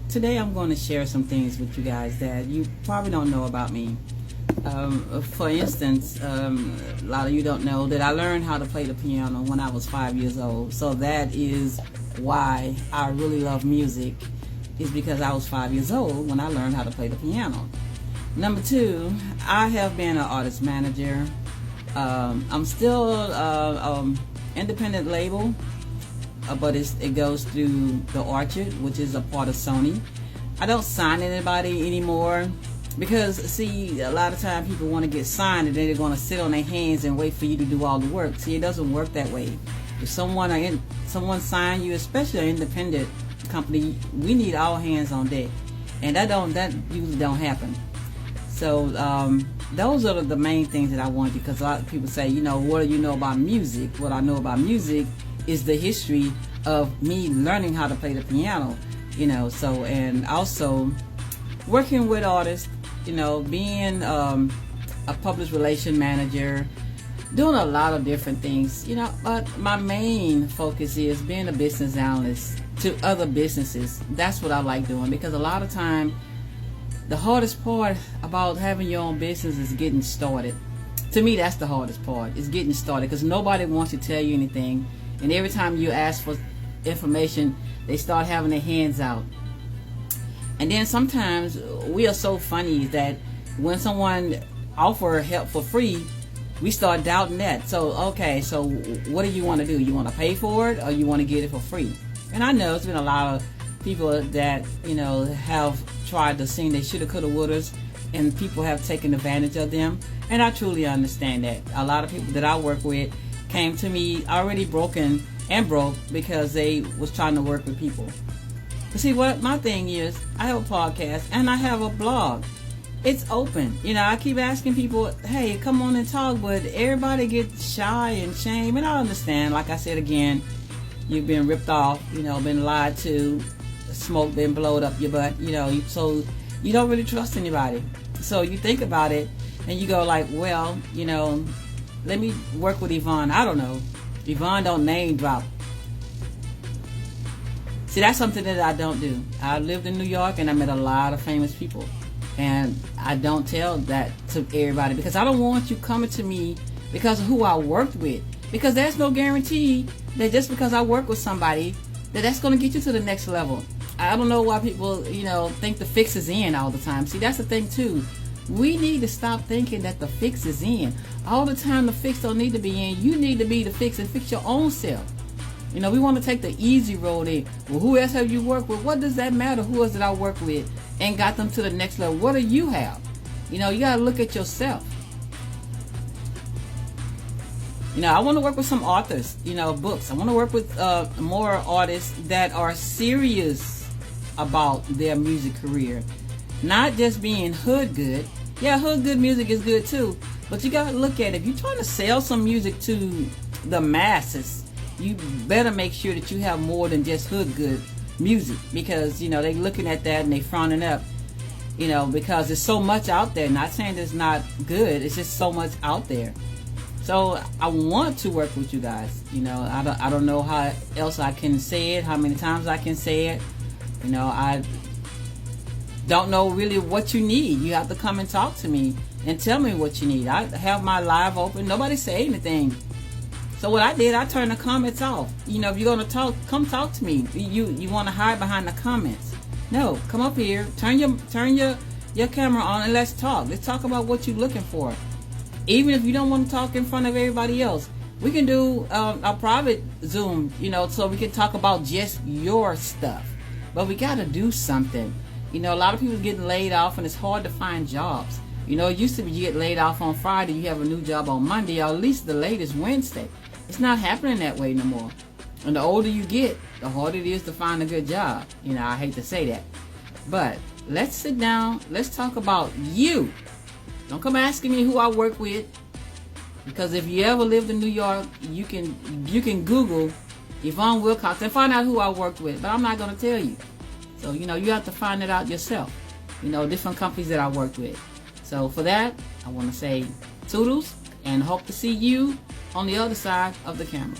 Today I'm going to share some things with you guys that you probably don't know about me. For instance, a lot of you don't know that I learned how to play the piano when I was 5 years old. So that is why I really love music, is because I was 5 years old when I learned how to play the piano. Number two, I have been an artist manager. I'm still independent label, but it goes through the Orchard, which is a part of Sony. I don't sign anybody anymore because, see, a lot of times people want to get signed and then they're going to sit on their hands and wait for you to do all the work. See, it doesn't work that way. If someone sign you, especially an independent company, we need all hands on deck, and that usually don't happen. So those are the main things that I want, because a lot of people say, what do you know about music? What I know about music is the history of me learning how to play the piano, so, and also working with artists, being a public relation manager, doing a lot of different things, but my main focus is being a business analyst to other businesses. That's what I like doing, because a lot of time the hardest part about having your own business is getting started. To me, that's the hardest part, is getting started, because nobody wants to tell you anything, and every time you ask for information, they start having their hands out. And then sometimes we are so funny that when someone offer help for free, we start doubting that. So, okay, so what do you want to do? You want to pay for it, or you want to get it for free? And I know it's been a lot of people that, have tried to sing they shoulda, coulda, wouldas, and people have taken advantage of them. And I truly understand that. A lot of people that I work with came to me already broken and broke because they was trying to work with people. But see, what my thing is, I have a podcast and I have a blog. It's open. I keep asking people, hey, come on and talk, but everybody gets shy and shame. And I understand, like I said again, you've been ripped off, been lied to, smoke been blowed up your butt, so you don't really trust anybody. So you think about it and you go like, well, let me work with Yvonne. I don't know. Yvonne don't name drop. See, that's something that I don't do. I lived in New York and I met a lot of famous people. And I don't tell that to everybody, because I don't want you coming to me because of who I worked with. Because there's no guarantee that just because I work with somebody, that's going to get you to the next level. I don't know why people, think the fix is in all the time. See, that's the thing too. We need to stop thinking that the fix is in. All the time the fix don't need to be in. You need to be the fix and fix your own self. We want to take the easy road in. Well, who else have you worked with? What does that matter? Who else did I work with and got them to the next level? What do you have? You got to look at yourself. I want to work with some authors, books. I want to work with more artists that are serious about their music career. Not just being hood good. Yeah, hood good music is good too. But you got to look at it. If you're trying to sell some music to the masses, you better make sure that you have more than just hood good music. Because, they looking at that and they frowning up. Because there's so much out there. Not saying it's not good. It's just so much out there. So I want to work with you guys. I don't know how else I can say it, how many times I can say it. I don't know really what you need. You have to come and talk to me and tell me what you need. I have my live open. Nobody say anything. So what I did, I turned the comments off. If you're gonna talk, come talk to me. You want to hide behind the comments? No, come up here, turn your camera on, and let's talk. Let's talk about what you're looking for. Even if you don't want to talk in front of everybody else, we can do a private Zoom, so we can talk about just your stuff. But we got to do something. A lot of people getting laid off, and it's hard to find jobs. It used to be you get laid off on Friday, you have a new job on Monday, or at least the latest Wednesday. It's not happening that way no more. And the older you get, the harder it is to find a good job. I hate to say that. But let's sit down. Let's talk about you. Don't come asking me who I work with. Because if you ever lived in New York, you can Google Yvonne Wilcox and find out who I worked with. But I'm not going to tell you. So, you have to find it out yourself. Different companies that I worked with. So for that, I want to say toodles and hope to see you on the other side of the camera.